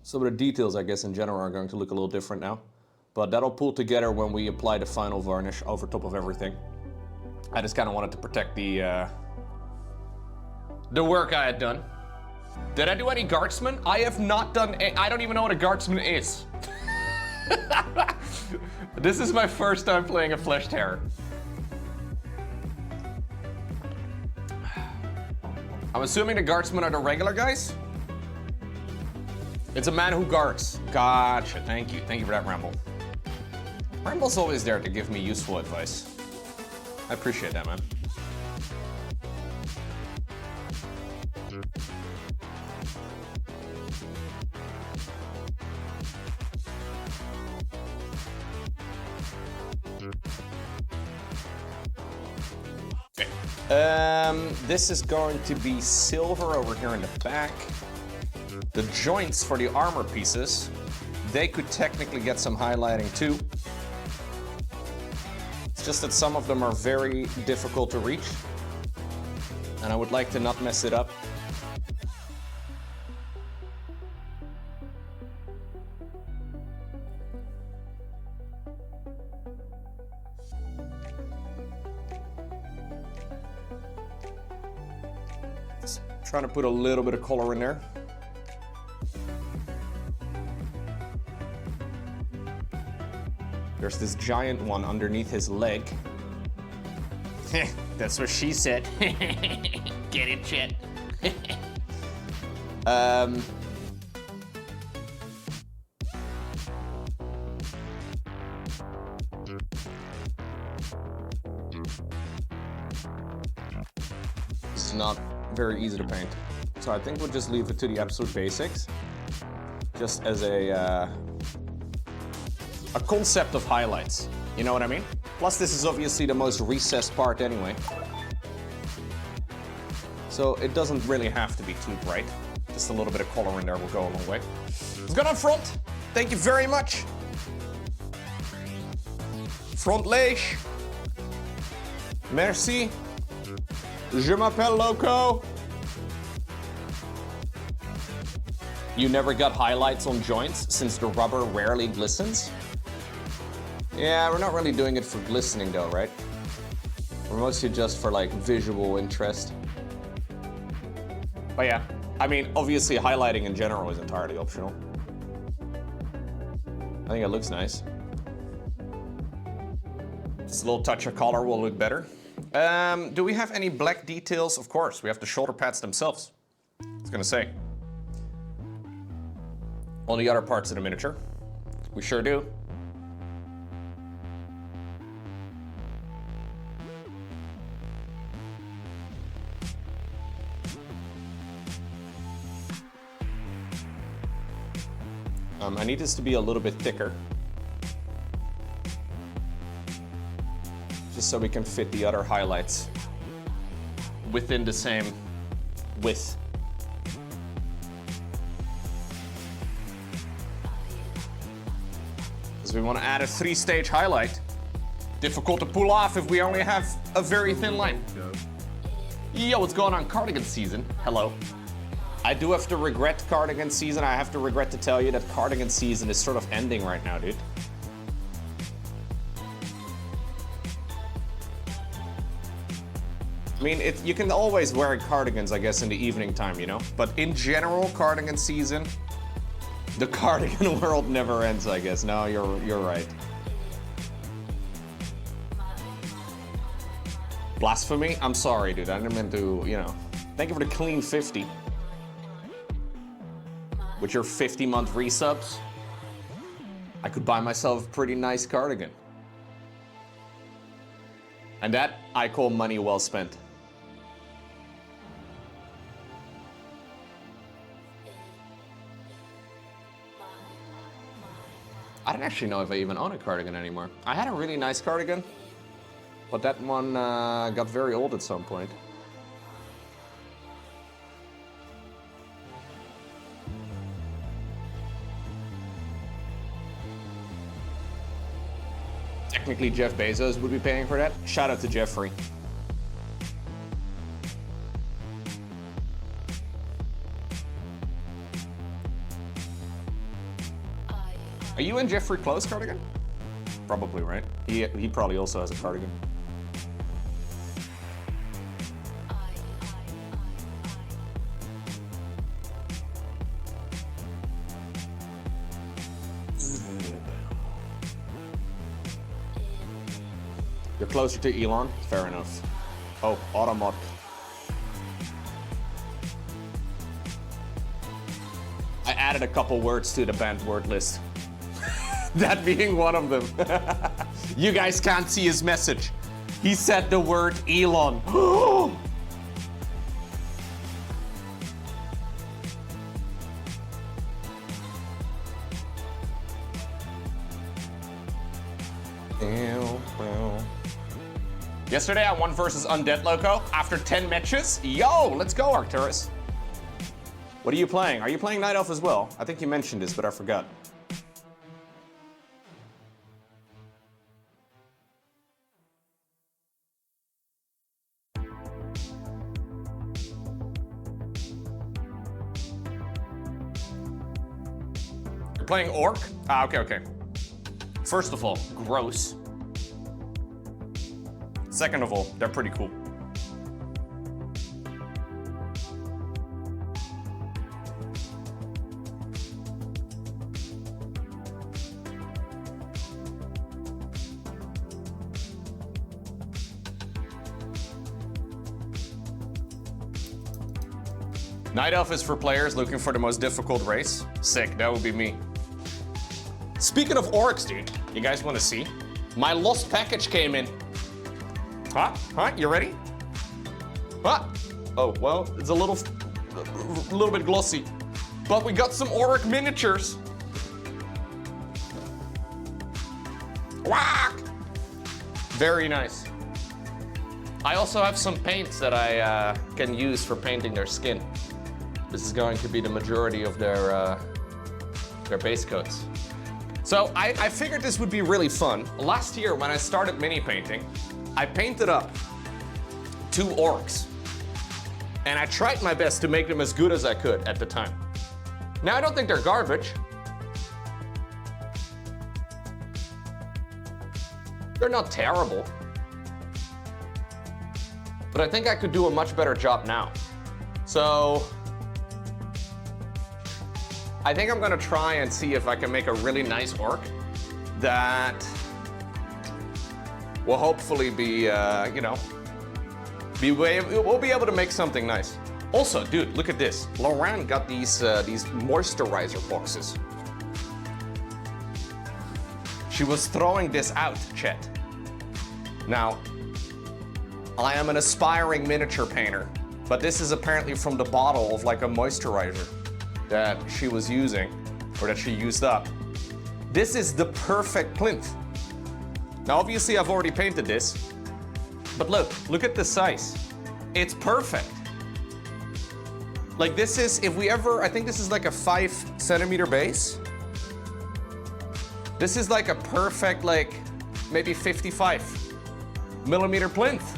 Some of the details, I guess, in general are going to look a little different now. But that'll pull together when we apply the final varnish over top of everything. I just kind of wanted to protect the work I had done. Did I do any guardsmen? I have not done I don't even know what a guardsman is. This is my first time playing a Flesh Terror. I'm assuming the guardsmen are the regular guys? It's a man who guards. Gotcha, thank you. Thank you for that, Ramble. Ramble's always there to give me useful advice. I appreciate that, man. Okay. This is going to be silver over here in the back. The joints for the armor pieces, they could technically get some highlighting too. It's just that some of them are very difficult to reach, and I would like to not mess it up. Just trying to put a little bit of color in there. There's this giant one underneath his leg. That's what she said. Get it, Chet. It's not very easy to paint. So I think we'll just leave it to the absolute basics. Just as a concept of highlights, you know what I mean? Plus this is obviously the most recessed part anyway. So it doesn't really have to be too bright. Just a little bit of color in there will go a long way. Let's go down front. Thank you very much. Front lèche. Merci. Je m'appelle Lowko. You never got highlights on joints since the rubber rarely glistens? Yeah, we're not really doing it for glistening though, right? We're mostly just for like visual interest. But yeah, I mean, obviously highlighting in general is entirely optional. I think it looks nice. Just a little touch of color will look better. Do we have any black details? Of course, we have the shoulder pads themselves. I was gonna say. On the other parts of the miniature. We sure do. I need this to be a little bit thicker. Just so we can fit the other highlights within the same width. Because we want to add a 3-stage highlight. Difficult to pull off if we only have a very thin line. Yo, what's going on? Cardigan season. Hello. I do have to regret cardigan season. I have to regret to tell you that cardigan season is sort of ending right now, dude. I mean, you can always wear cardigans, I guess, in the evening time, you know? But in general, cardigan season, the cardigan world never ends, I guess. No, you're right. Blasphemy? I'm sorry, dude. I didn't mean to, you know. Thank you for the clean 50. With your 50-month resubs, I could buy myself a pretty nice cardigan. And that I call money well spent. I don't actually know if I even own a cardigan anymore. I had a really nice cardigan, but that one got very old at some point. Technically, Jeff Bezos would be paying for that. Shout out to Jeffrey. Are you in Jeffrey Close cardigan? Probably, right? He probably also has a cardigan. You're closer to Elon? Fair enough. Oh, Automod. I added a couple words to the banned word list. That being one of them. You guys can't see his message. He said the word Elon. Yesterday I won versus Undead Lowko after 10 matches. Yo, let's go, Arcturus. What are you playing? Are you playing Night Elf as well? I think you mentioned this, but I forgot. You're playing Orc? Ah, okay. First of all, gross. Second of all, they're pretty cool. Night Elf is for players looking for the most difficult race. Sick, that would be me. Speaking of orcs, dude, you guys want to see? My lost package came in. Huh? You ready? Huh? Oh, well, it's a little bit glossy. But we got some Auric miniatures. Whack! Very nice. I also have some paints that I can use for painting their skin. This is going to be the majority of their base coats. So I figured this would be really fun. Last year when I started mini painting, I painted up 2 orcs. And I tried my best to make them as good as I could at the time. Now I don't think they're garbage. They're not terrible. But I think I could do a much better job now. So I think I'm gonna try and see if I can make a really nice orc that will hopefully be, we'll be able to make something nice. Also, dude, look at this. Lauren got these moisturizer boxes. She was throwing this out, chat. Now, I am an aspiring miniature painter, but this is apparently from the bottle of like a moisturizer that she was using, or that she used up. This is the perfect plinth. Now, obviously, I've already painted this, but look at the size. It's perfect. Like this is, I think this is like a 5 centimeter base. This is like a perfect, like maybe 55 millimeter plinth.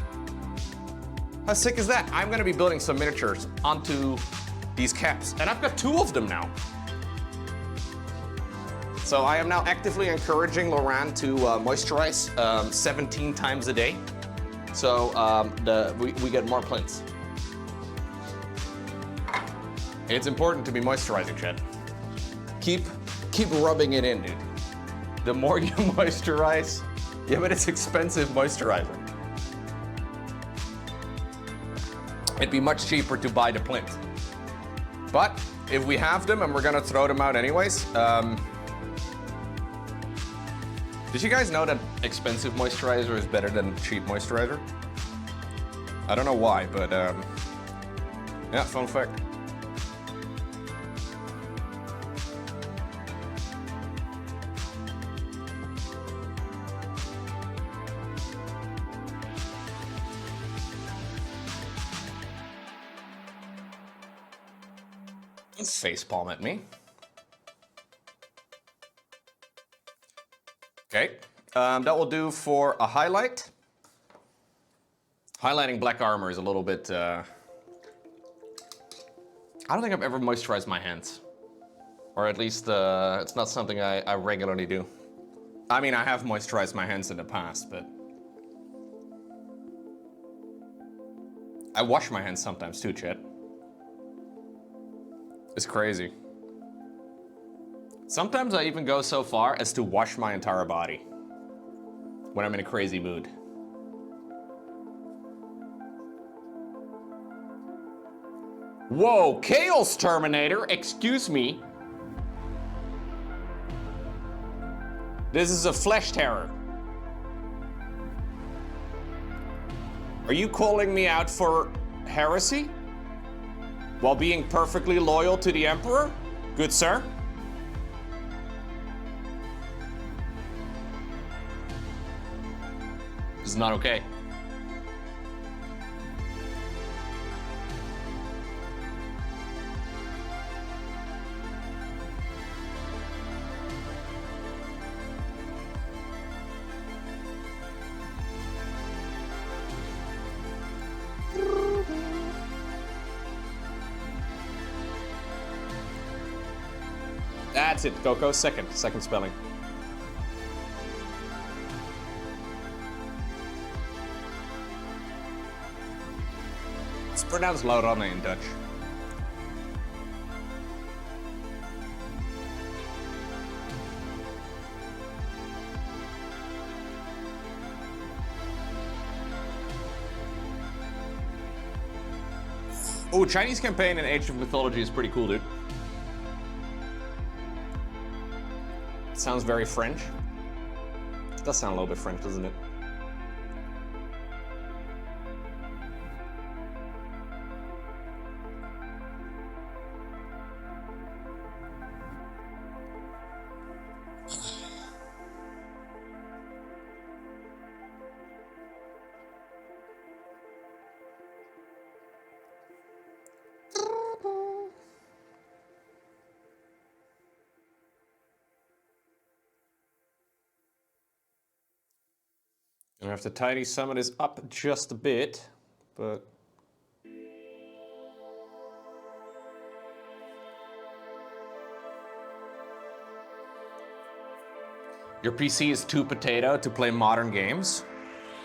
How sick is that? I'm gonna be building some miniatures onto these caps, and I've got 2 of them now. So I am now actively encouraging Lauren to moisturize 17 times a day. So we get more plinths. It's important to be moisturizing, Chad. Keep rubbing it in, dude. The more you moisturize, yeah, but it's expensive moisturizer. It'd be much cheaper to buy the plinth. But if we have them and we're gonna throw them out anyways, did you guys know that expensive moisturizer is better than cheap moisturizer? I don't know why, but yeah, fun fact. Facepalm at me. Okay, that will do for a highlight. Highlighting black armor is a little bit, I don't think I've ever moisturized my hands. Or at least it's not something I regularly do. I mean, I have moisturized my hands in the past, but I wash my hands sometimes too, Chet. It's crazy. Sometimes I even go so far as to wash my entire body when I'm in a crazy mood. Whoa, Chaos Terminator, excuse me. This is a flesh terror. Are you calling me out for heresy? While being perfectly loyal to the Emperor? Good sir? This is not okay. That's it, Coco. Second spelling. It's pronounced Laurane in Dutch. Oh, Chinese campaign in Age of Mythology is pretty cool, dude. Sounds very French. It does sound a little bit French, doesn't it? I have to tidy some of this up just a bit, but your PC is too potato to play modern games?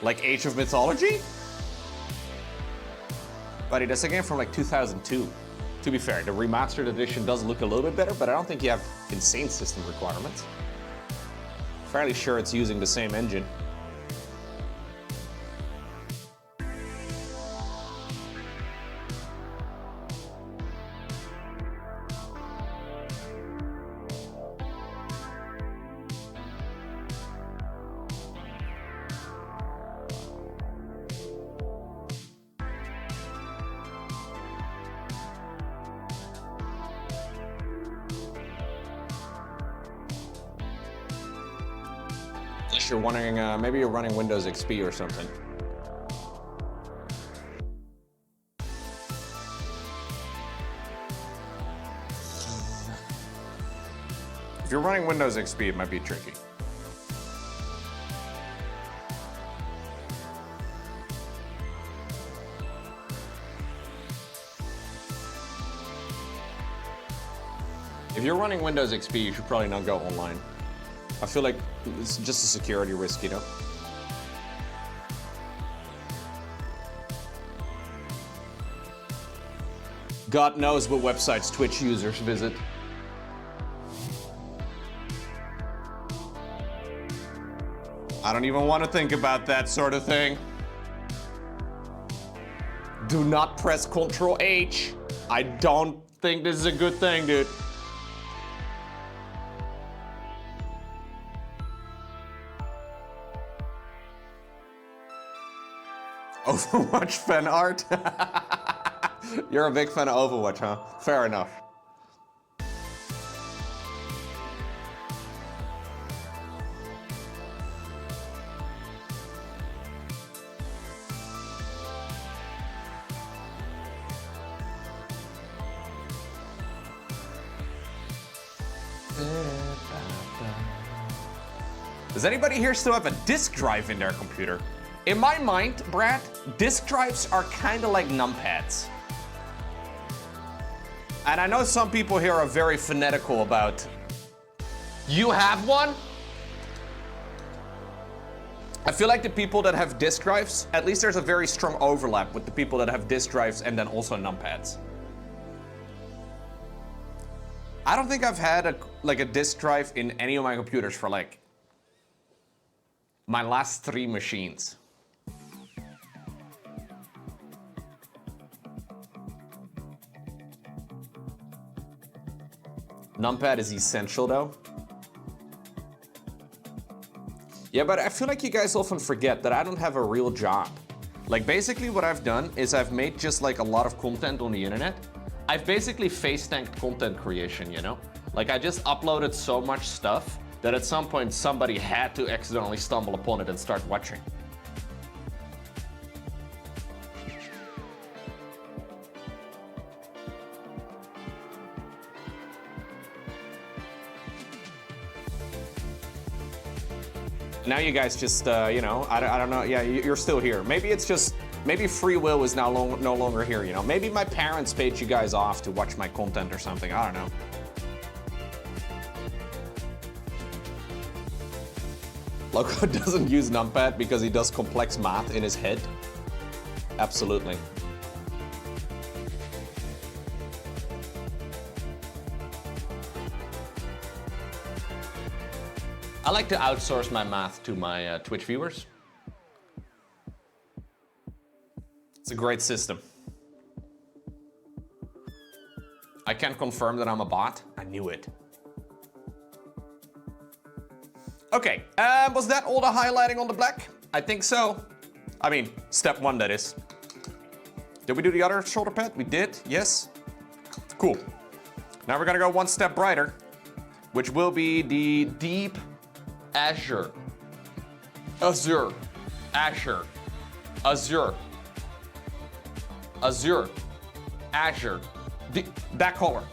Like Age of Mythology? Buddy, that's a game from like 2002. To be fair, the remastered edition does look a little bit better, but I don't think you have insane system requirements. Fairly sure it's using the same engine. Unless you're wondering, maybe you're running Windows XP or something. If you're running Windows XP, it might be tricky. If you're running Windows XP, you should probably not go online. I feel like it's just a security risk, you know? God knows what websites Twitch users visit. I don't even want to think about that sort of thing. Do not press Ctrl H. I don't think this is a good thing, dude. Overwatch fan art? You're a big fan of Overwatch, huh? Fair enough. Does anybody here still have a disk drive in their computer? In my mind, Brad, disk drives are kind of like numpads. And I know some people here are very fanatical about, you have one? I feel like the people that have disk drives, at least there's a very strong overlap with the people that have disk drives and then also numpads. I don't think I've had a disk drive in any of my computers for like my last 3 machines. Numpad is essential though. Yeah, but I feel like you guys often forget that I don't have a real job. Like basically what I've done is I've made just like a lot of content on the internet. I've basically face tanked content creation, you know? Like I just uploaded so much stuff that at some point somebody had to accidentally stumble upon it and start watching. Now you guys just, you know, I don't know, yeah, you're still here. Maybe it's just, maybe free will is now no longer here, you know? Maybe my parents paid you guys off to watch my content or something, I don't know. Lowko doesn't use numpad because he does complex math in his head. Absolutely. I like to outsource my math to my Twitch viewers. It's a great system. I can confirm that I'm a bot. I knew it. Okay, was that all the highlighting on the black? I think so. I mean, step 1 that is. Did we do the other shoulder pad? We did, yes. Cool. Now we're gonna go 1 step brighter, which will be the deep azure. Azure. Azure. Azure. Azure. Azure. That color.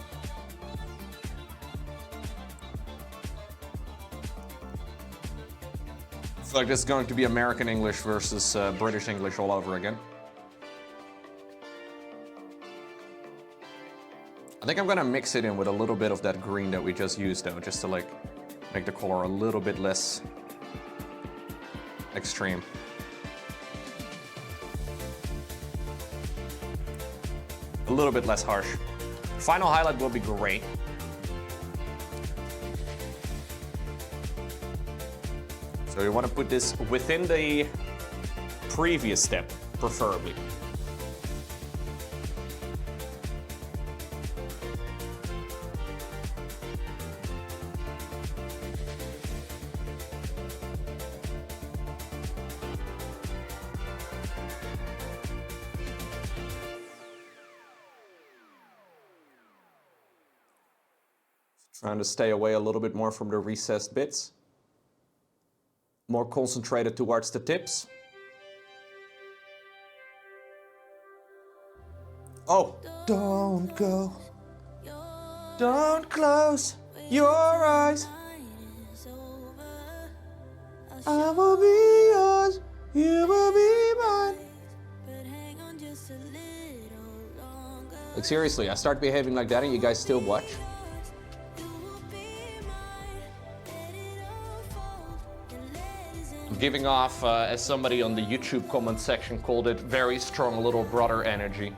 I feel like this is going to be American English versus British English all over again. I think I'm gonna mix it in with a little bit of that green that we just used though, just to like make the color a little bit less extreme. A little bit less harsh. Final highlight will be gray. So you want to put this within the previous step, preferably. Trying to stay away a little bit more from the recessed bits. More concentrated towards the tips. Oh, don't go. Don't close your eyes. I will be yours, you will be mine. Like seriously, I start behaving like that and you guys still watch? Giving off, as somebody on the YouTube comment section called it, very strong little brother energy.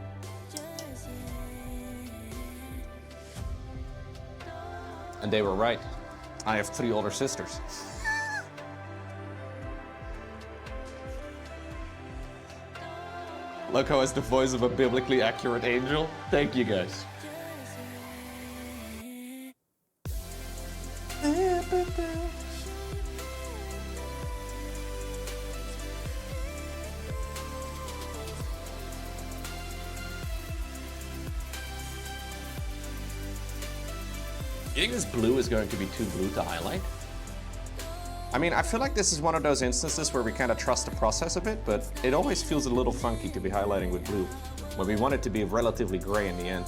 And they were right. I have 3 older sisters. Lowko has the voice of a biblically accurate angel. Thank you guys. You think this blue is going to be too blue to highlight? I mean, I feel like this is one of those instances where we kind of trust the process a bit, but it always feels a little funky to be highlighting with blue, when we want it to be relatively gray in the end.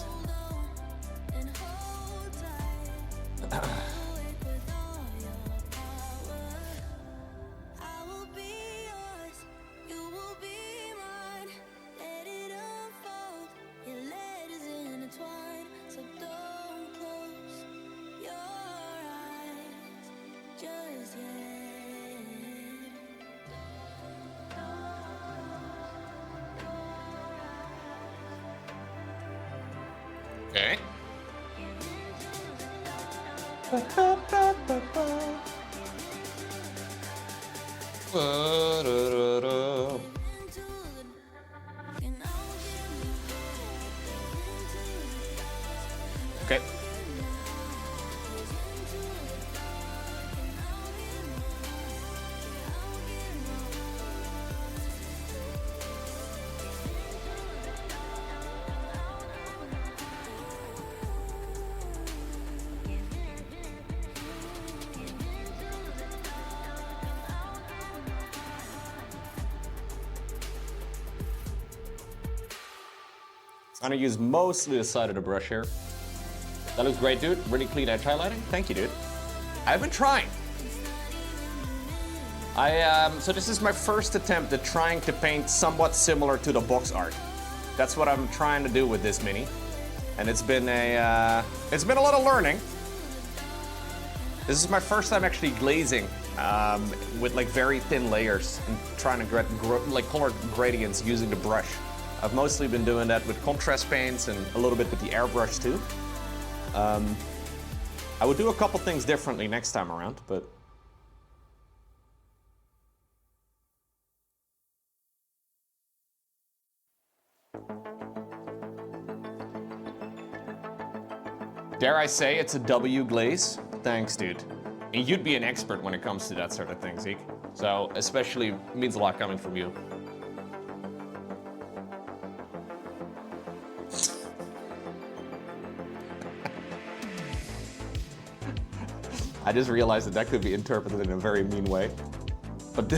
Okay. I'm gonna use mostly the side of the brush here. That looks great, dude. Really clean edge highlighting. Thank you, dude. I've been trying. So this is my first attempt at trying to paint somewhat similar to the box art. That's what I'm trying to do with this mini. And it's been a lot of learning. This is my first time actually glazing with like very thin layers and trying to like color gradients using the brush. I've mostly been doing that with contrast paints and a little bit with the airbrush too. I would do a couple things differently next time around, but dare I say it's a W glaze? Thanks, dude. And you'd be an expert when it comes to that sort of thing, Zeke. So especially means a lot coming from you. I just realized that could be interpreted in a very mean way. But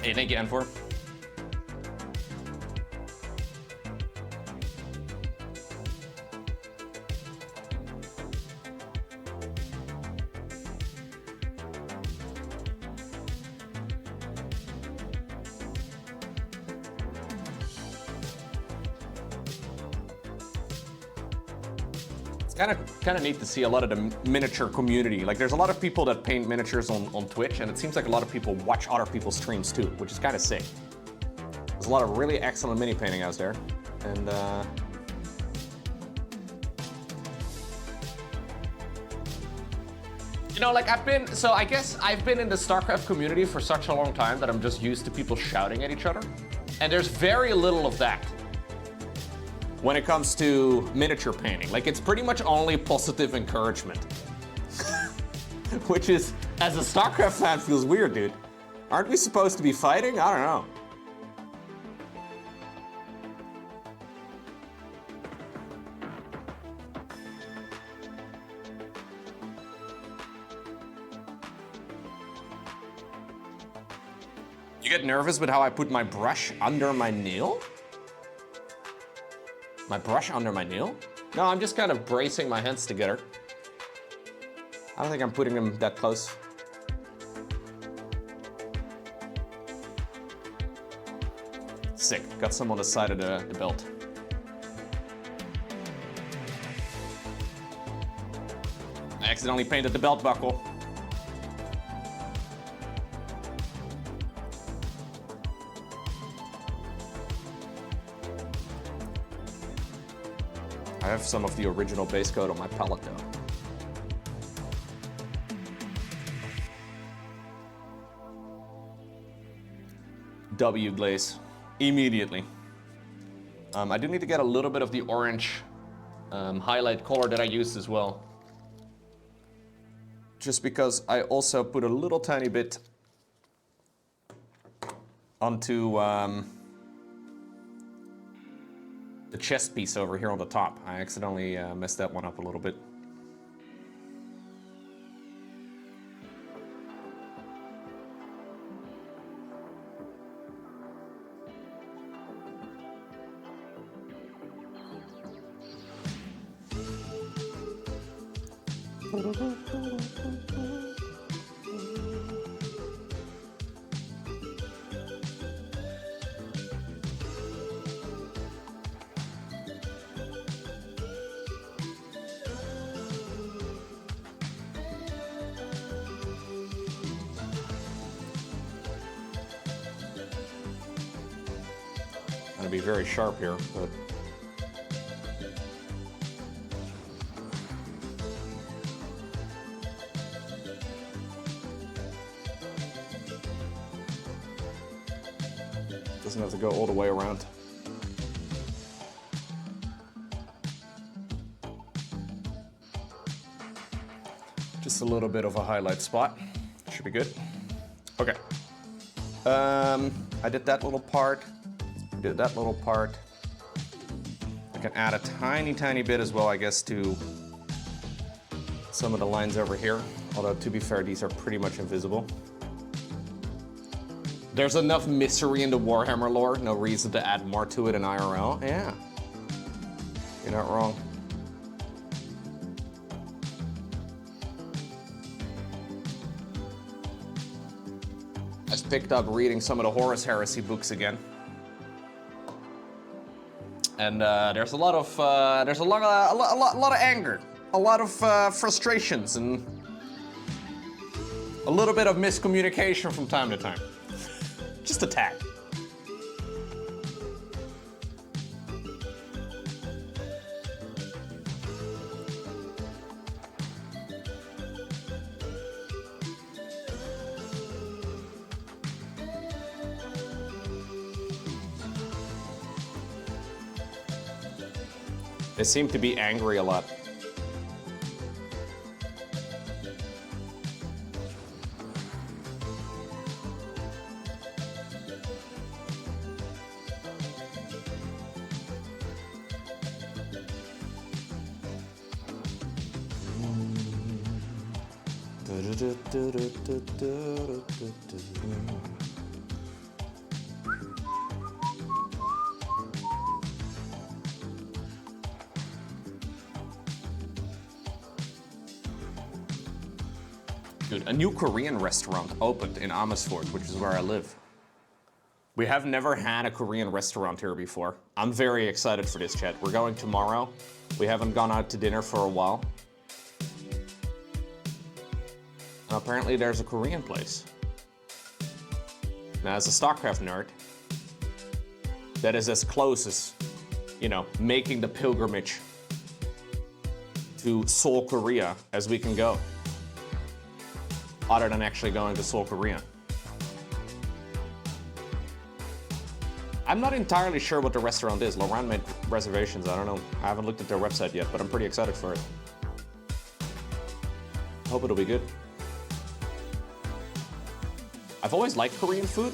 hey, thank you, N4. Kind of neat to see a lot of the miniature community. Like, there's a lot of people that paint miniatures on Twitch, and it seems like a lot of people watch other people's streams too, which is kind of sick. There's a lot of really excellent mini painting out there, and you know, like I guess I've been in the StarCraft community for such a long time that I'm just used to people shouting at each other, and there's very little of that when it comes to miniature painting. Like, it's pretty much only positive encouragement. Which is, as a StarCraft fan, feels weird, dude. Aren't we supposed to be fighting? I don't know. You get nervous with how I put my brush under my nail? My brush under my nail? No, I'm just kind of bracing my hands together. I don't think I'm putting them that close. Sick, got some on the side of the belt. I accidentally painted the belt buckle. I have some of the original base coat on my palette though. W glaze, immediately. I do need to get a little bit of the orange highlight color that I used as well. Just because I also put a little tiny bit onto the chest piece over here on the top. I accidentally messed that one up a little bit. Gonna be very sharp here, but doesn't have to go all the way around. Just a little bit of a highlight spot. Should be good. Okay. I did that little part. Did that little part. I can add a tiny bit as well, I guess, to some of the lines over here. Although, to be fair, these are pretty much invisible. There's enough mystery in the Warhammer lore, no reason to add more to it in IRL. Yeah, you're not wrong. I just picked up reading some of the Horus Heresy books again, and there's a lot of anger, a lot of frustrations, and a little bit of miscommunication from time to time. Just a tad. They seem to be angry a lot. Dude, a new Korean restaurant opened in Amersfoort, which is where I live. We have never had a Korean restaurant here before. I'm very excited for this, chat. We're going tomorrow. We haven't gone out to dinner for a while. And apparently there's a Korean place. Now, as a StarCraft nerd, that is as close as, you know, making the pilgrimage to Seoul, Korea as we can go. Other than actually going to Seoul, Korea. I'm not entirely sure what the restaurant is. Laurent made reservations. I don't know. I haven't looked at their website yet, but I'm pretty excited for it. I hope it'll be good. I've always liked Korean food.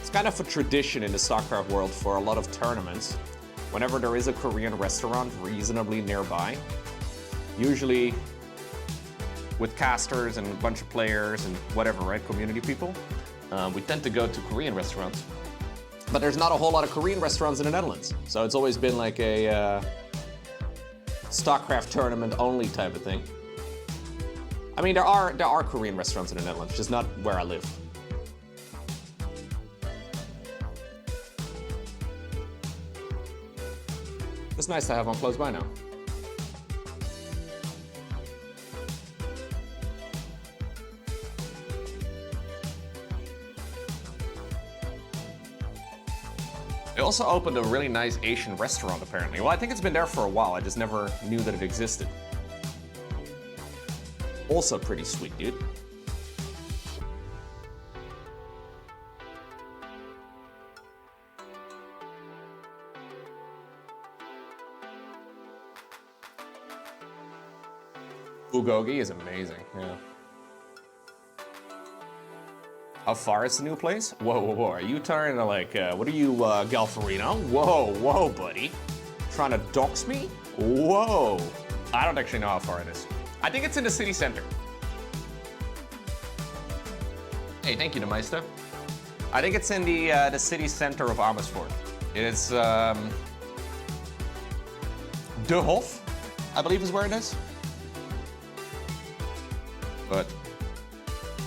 It's kind of a tradition in the StarCraft world for a lot of tournaments. Whenever there is a Korean restaurant reasonably nearby, usually with casters and a bunch of players and whatever, right? Community people. We tend to go to Korean restaurants. But there's not a whole lot of Korean restaurants in the Netherlands. So it's always been like a StarCraft tournament only type of thing. I mean, there are Korean restaurants in the Netherlands, just not where I live. It's nice to have one close by now. They also opened a really nice Asian restaurant, apparently. Well, I think it's been there for a while. I just never knew that it existed. Also pretty sweet, dude. Bulgogi is amazing, yeah. How far is the new place? Whoa, whoa, whoa. Are you trying to like, what are you, Galfarino? Whoa, whoa, buddy. Trying to dox me? Whoa. I don't actually know how far it is. I think it's in the city center. Hey, thank you, De Meister. I think it's in the city center of Amersfoort. It is, De Hof, I believe is where it is. But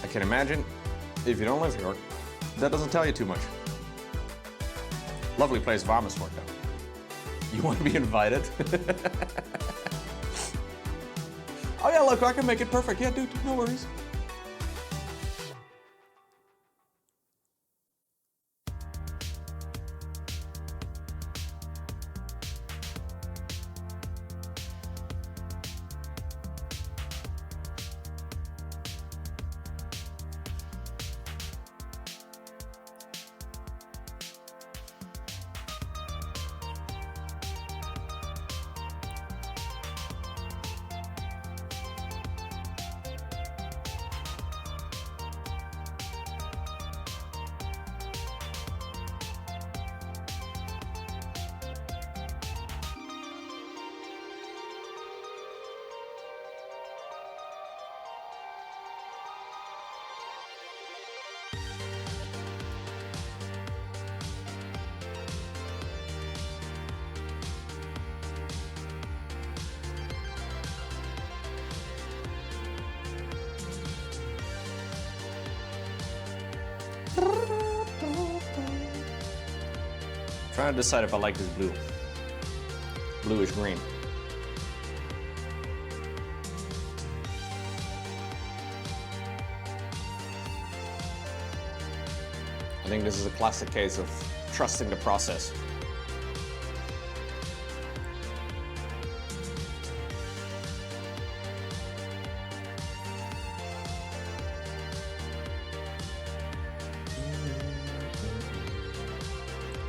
I can imagine if you don't live here, that doesn't tell you too much. Lovely place of Amersfoort, though. You want to be invited? Oh yeah, look, I can make it perfect. Yeah, dude, no worries. Trying to decide if I like this blue. Bluish green. I think this is a classic case of trusting the process.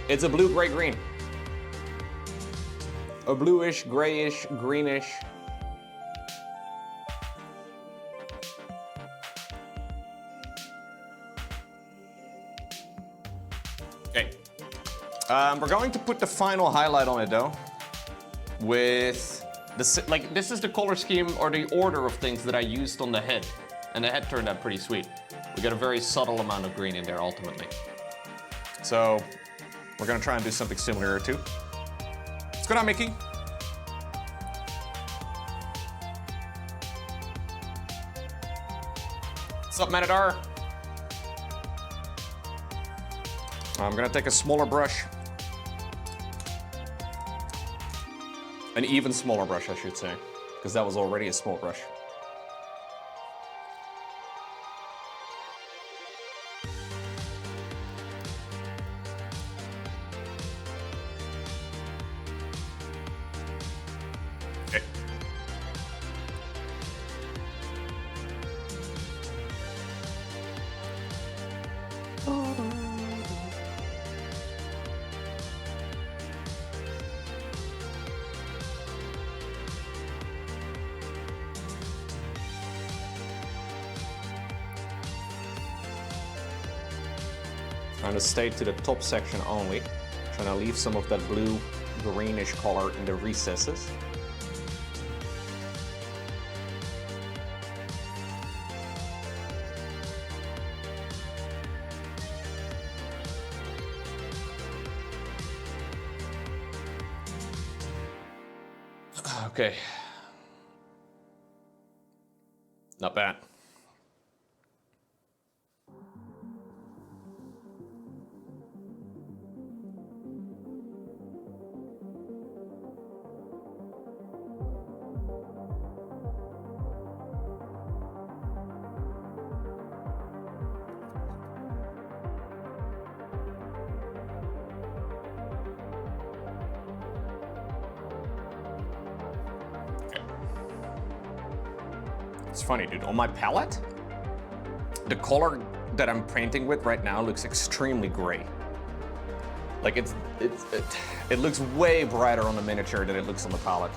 It's a blue, gray, green. A bluish, grayish, greenish. Okay. We're going to put the final highlight on it though. With the, like, this is the color scheme or the order of things that I used on the head. And the head turned out pretty sweet. We got a very subtle amount of green in there ultimately. So, we're gonna try and do something similar too. What's going on, Mickey? What's up, Matador? I'm gonna take a smaller brush. An even smaller brush, I should say, because that was already a small brush. Trying to stay to the top section only. Trying to leave some of that blue greenish color in the recesses. Okay. Not bad. It's funny, dude. On my palette, the color that I'm painting with right now looks extremely gray. Like it looks way brighter on the miniature than it looks on the palette.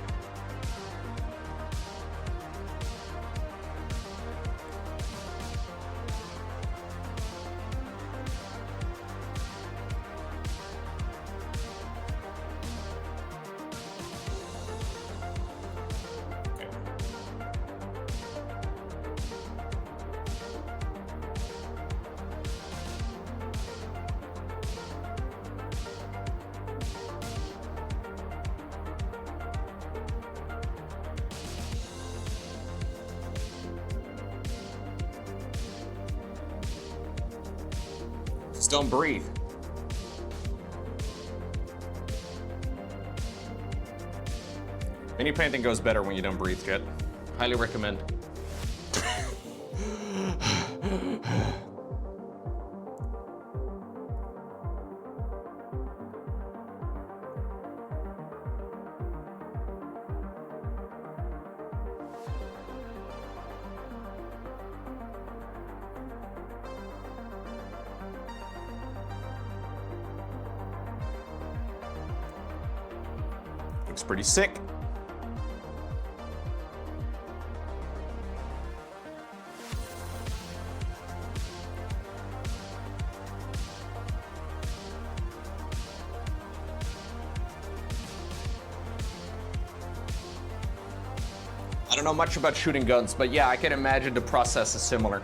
Just don't breathe. Any painting goes better when you don't breathe, Jet. Highly recommend. Looks pretty sick. I don't know much about shooting guns, but yeah, I can imagine the process is similar.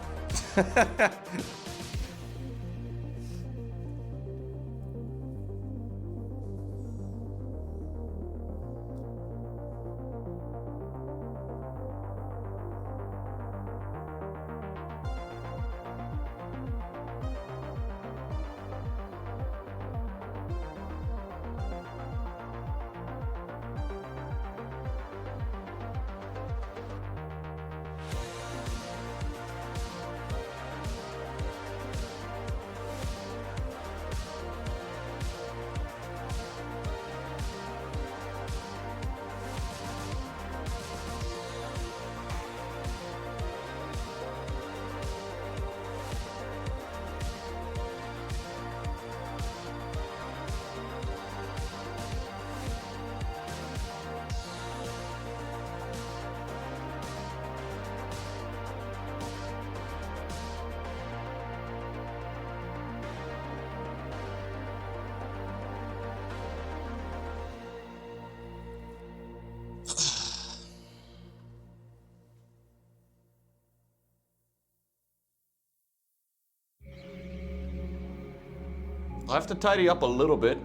I'll have to tidy up a little bit.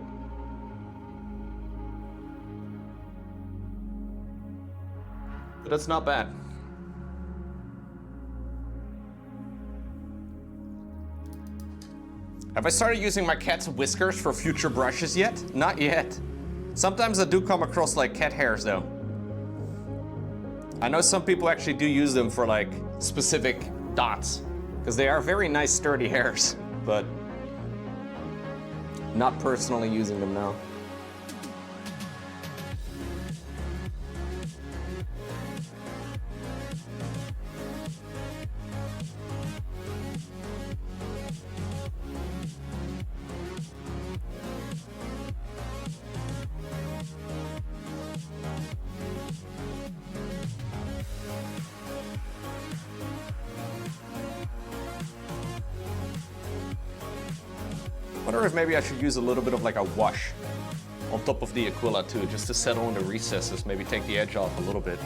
But that's not bad. Have I started using my cat's whiskers for future brushes yet? Not yet. Sometimes I do come across like cat hairs though. I know some people actually do use them for like specific dots because they are very nice sturdy hairs, but not personally using them now. I wonder if maybe I should use a little bit of like a wash on top of the Aquila too, just to settle in the recesses, maybe take the edge off a little bit.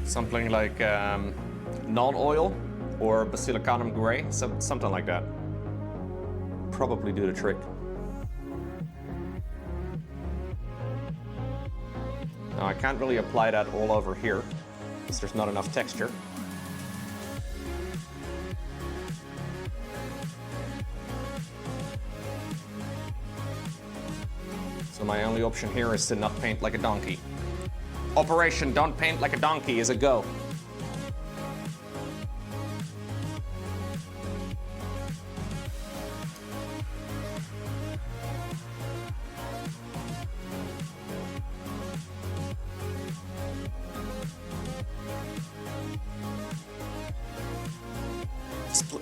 Something like non-oil or basilicanum gray, something like that. Probably do the trick. Now I can't really apply that all over here because there's not enough texture. So my only option here is to not paint like a donkey. Operation Don't Paint Like a Donkey is a go.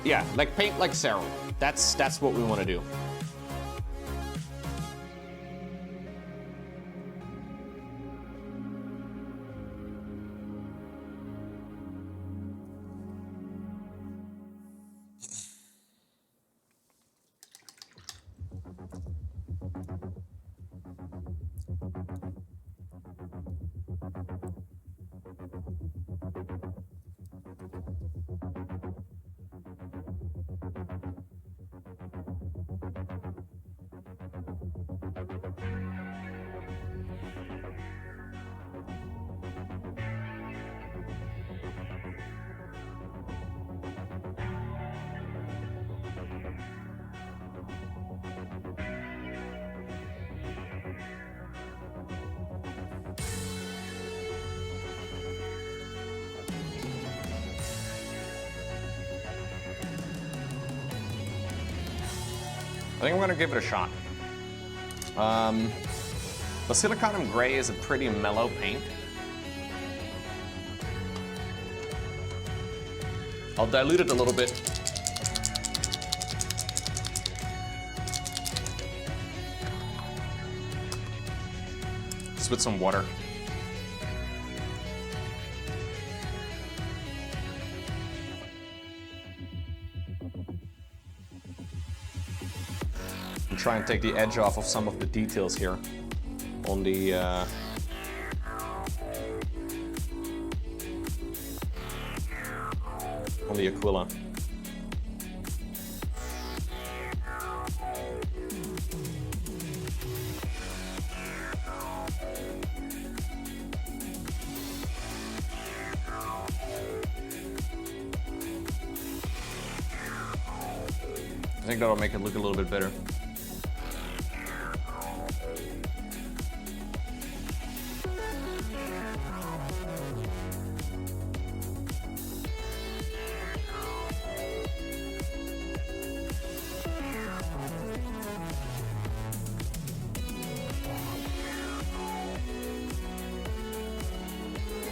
Yeah, like paint like Cyril. That's what we want to do. I think I'm gonna give it a shot. Basilicanum Gray is a pretty mellow paint. I'll dilute it a little bit. Just with some water. Try and take the edge off of some of the details here on the Aquila. I think that'll make it look a little bit better.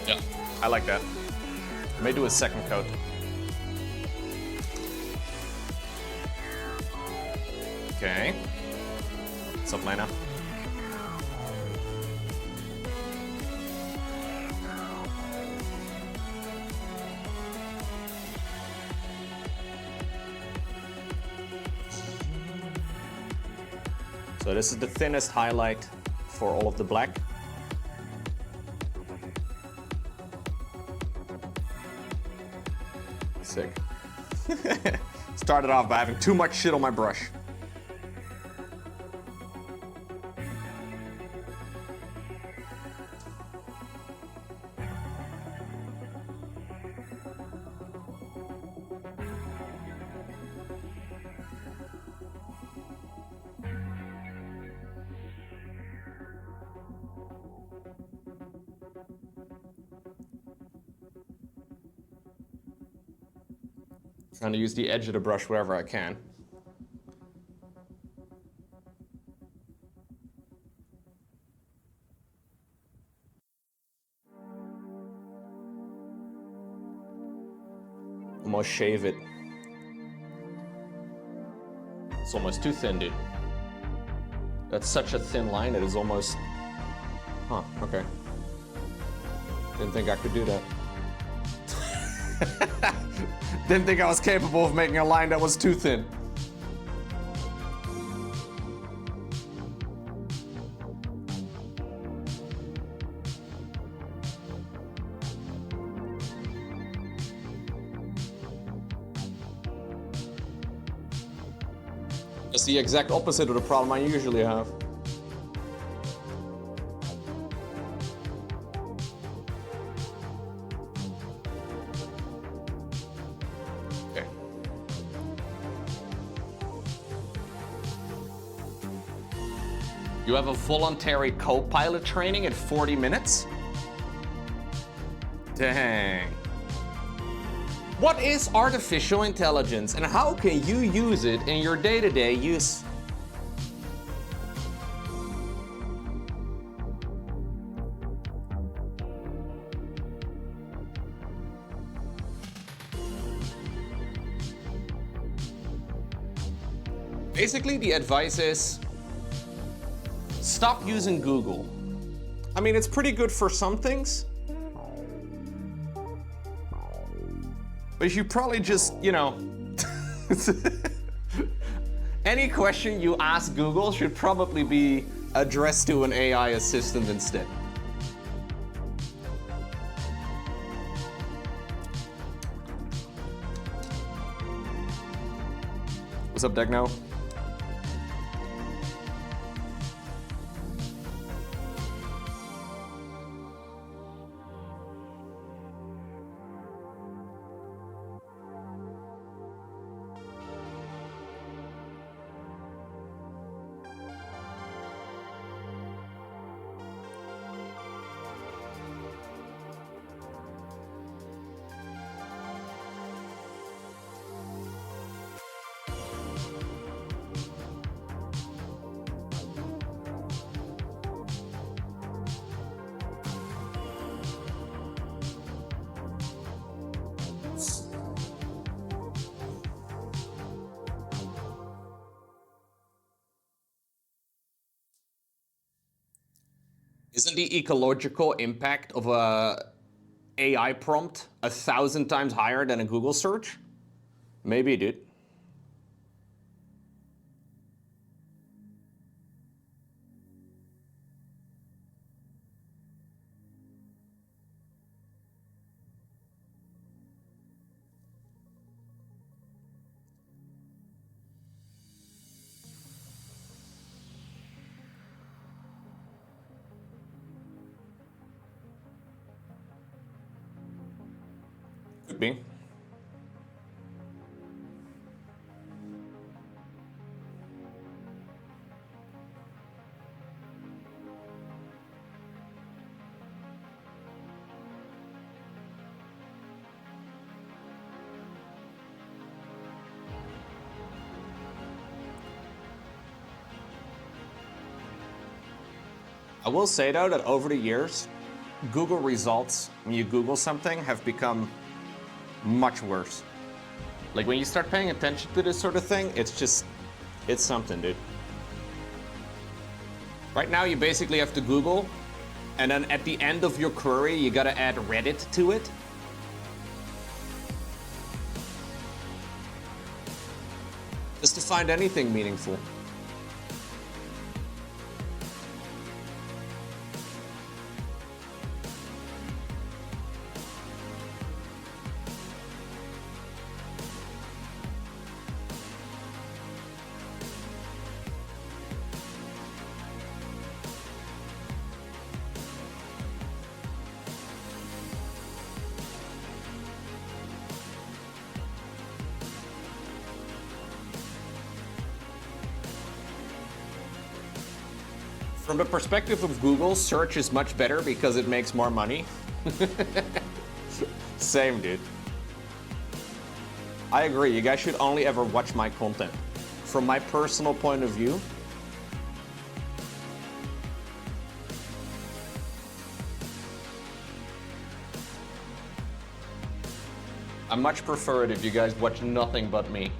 Yeah, I like that. I may do a second coat. Okay. What's up, Lena? So this is the thinnest highlight for all of the black. Sick. Started off by having too much shit on my brush. Trying to use the edge of the brush wherever I can. Almost shave it. It's almost too thin, dude. That's such a thin line, it is almost... Huh, okay. Didn't think I could do that. Didn't think I was capable of making a line that was too thin. That's the exact opposite of the problem I usually have. You have a voluntary co-pilot training in 40 minutes? Dang. What is artificial intelligence and how can you use it in your day-to-day use? Basically, the advice is stop using Google. I mean, it's pretty good for some things, but you should probably just, you know, any question you ask Google should probably be addressed to an AI assistant instead. What's up, Degno? Isn't the ecological impact of a AI prompt 1,000 times higher than a Google search? Maybe, dude. Could be. I will say though that over the years, Google results, when you Google something, have become much worse. Like when you start paying attention to this sort of thing, it's something, dude. Right now you basically have to Google, and then at the end of your query, you gotta add Reddit to it. Just to find anything meaningful. From the perspective of Google, search is much better because it makes more money. Same, dude. I agree, you guys should only ever watch my content. From my personal point of view, I much prefer it if you guys watch nothing but me.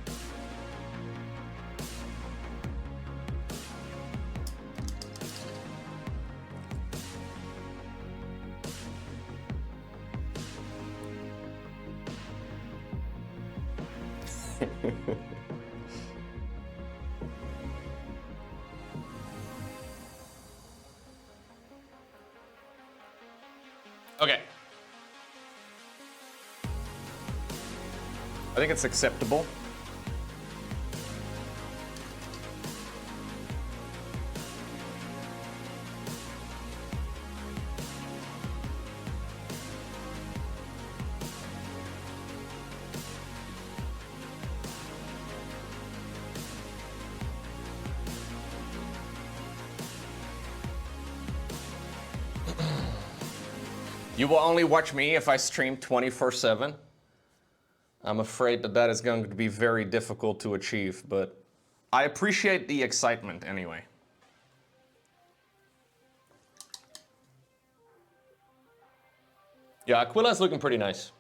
Okay. I think it's acceptable. You will only watch me if I stream 24/7. I'm afraid that that is going to be very difficult to achieve, but I appreciate the excitement anyway. Yeah, Aquila's looking pretty nice.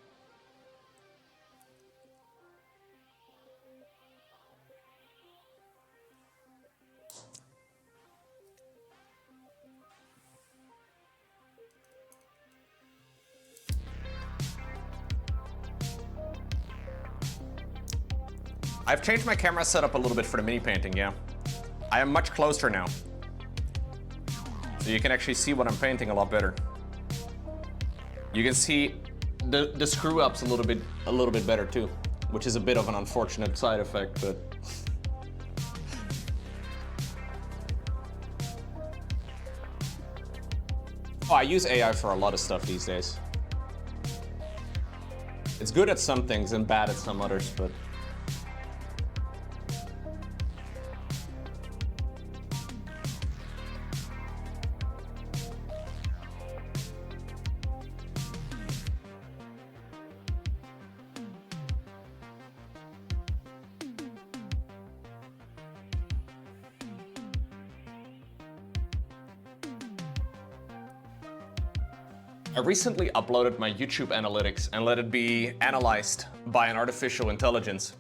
I've changed my camera setup a little bit for the mini painting, yeah. I am much closer now. So you can actually see what I'm painting a lot better. You can see the screw ups a little bit better too, which is a bit of an unfortunate side effect, but oh, I use AI for a lot of stuff these days. It's good at some things and bad at some others, but I recently uploaded my YouTube analytics and let it be analyzed by an artificial intelligence.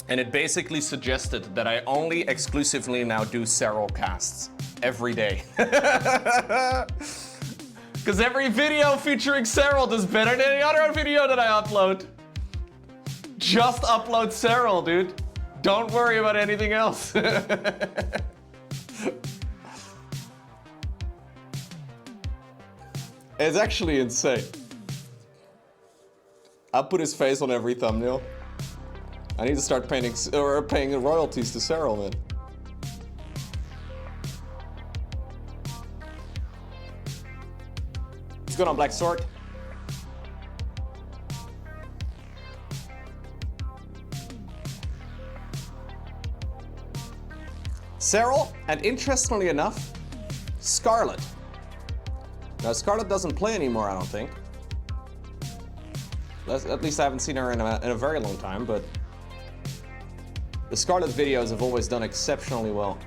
And it basically suggested that I only exclusively now do Serral casts every day. Because every video featuring Serral does better than any other video that I upload. Just upload Serral, dude. Don't worry about anything else. It's actually insane. I'll put his face on every thumbnail. I need to start paying royalties to Serral, man. What's going on, Black Sword? Serral, and interestingly enough, Scarlet. Now, Scarlet doesn't play anymore, I don't think. At least I haven't seen her in a very long time, but the Scarlet videos have always done exceptionally well.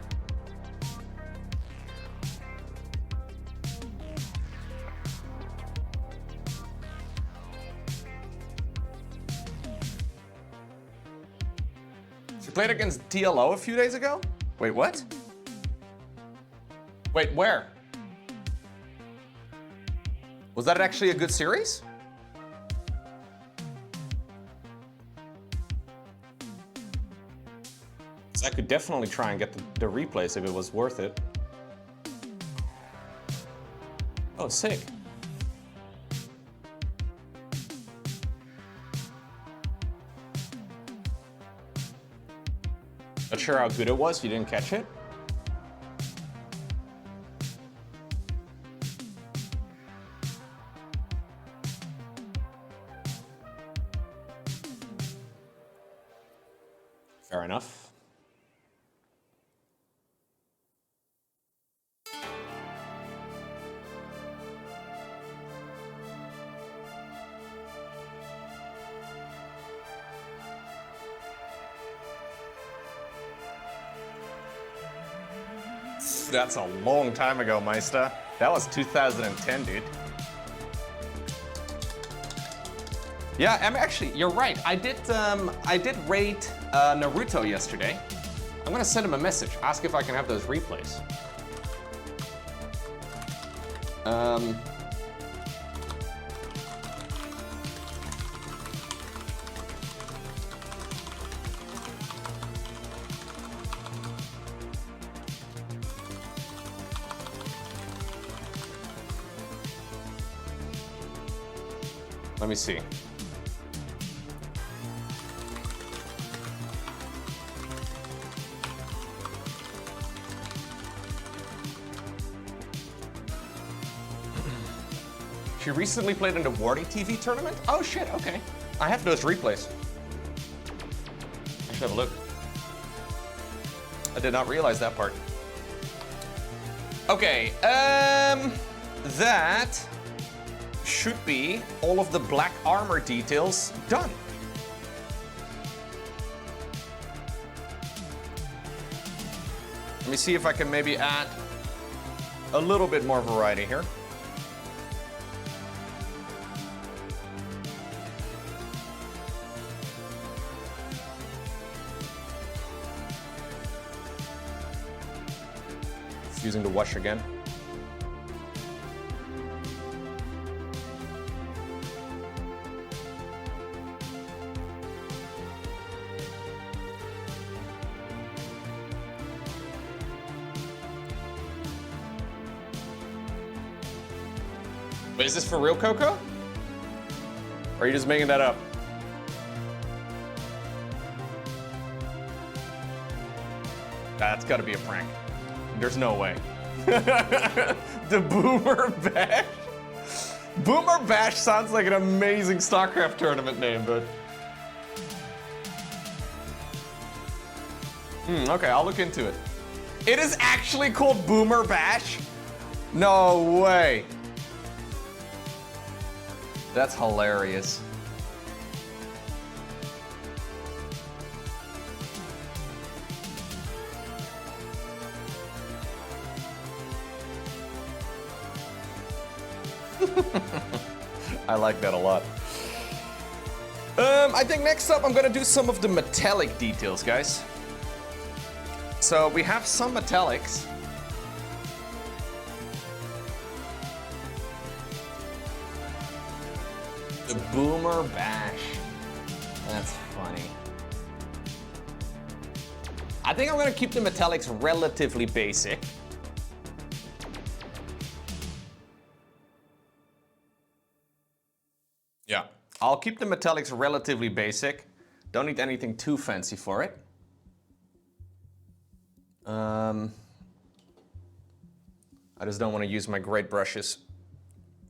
She played against TLO a few days ago? Wait, what? Wait, where? Was that actually a good series? I could definitely try and get the replays if it was worth it. Oh, sick. Not sure how good it was, you didn't catch it? Fair enough. That's a long time ago, Meister. That was 2010, dude. Yeah, I'm actually, you're right. I did rate Naruto yesterday. I'm gonna send him a message, ask if I can have those replays. Let me see. She recently played in the Wardy TV tournament? Oh shit, okay. I have those replays. I should have a look. I did not realize that part. Okay, that should be all of the black armor details done. Let me see if I can maybe add a little bit more variety here. Using the wash again. Wait, is this for real, Coco? Or are you just making that up? That's gotta be a prank. There's no way. The Boomer Bash? Boomer Bash sounds like an amazing StarCraft tournament name, but... okay, I'll look into it. It is actually called Boomer Bash? No way. That's hilarious. I like that a lot. I think next up I'm gonna do some of the metallic details, guys. So we have some metallics. The Boomer Bash. That's funny. I think I'm gonna keep the metallics relatively basic. Yeah, I'll keep the metallics relatively basic. Don't need anything too fancy for it. I just don't want to use my great brushes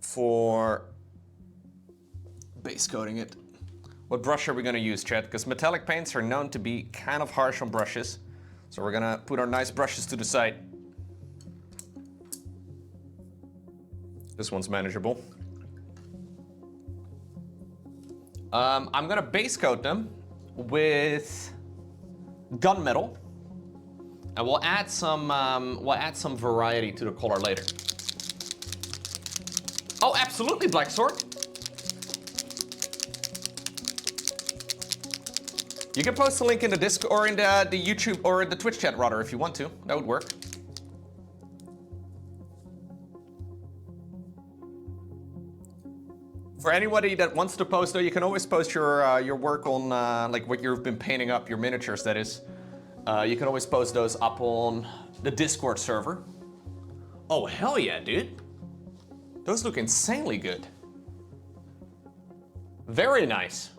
for base coating it. What brush are we going to use, chat? Because metallic paints are known to be kind of harsh on brushes. So we're going to put our nice brushes to the side. This one's manageable. I'm gonna base coat them with gunmetal, and we'll add some variety to the color later. Oh, absolutely, Black Sword. You can post a link in the Discord or in the YouTube or the Twitch chat, rather, if you want to. That would work. For anybody that wants to post, though, you can always post your work on like what you've been painting up, your miniatures, that is. You can always post those up on the Discord server. Oh, hell yeah, dude. Those look insanely good. Very nice.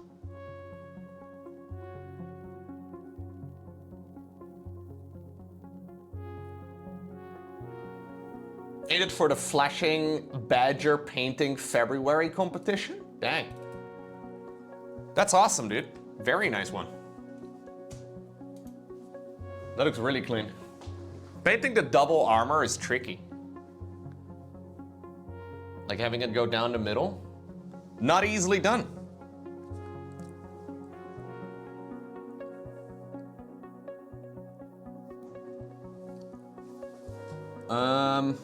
Made it for the Flashing Badger Painting February competition? Dang. That's awesome, dude. Very nice one. That looks really clean. Painting the double armor is tricky. Like having it go down the middle. Not easily done. Um,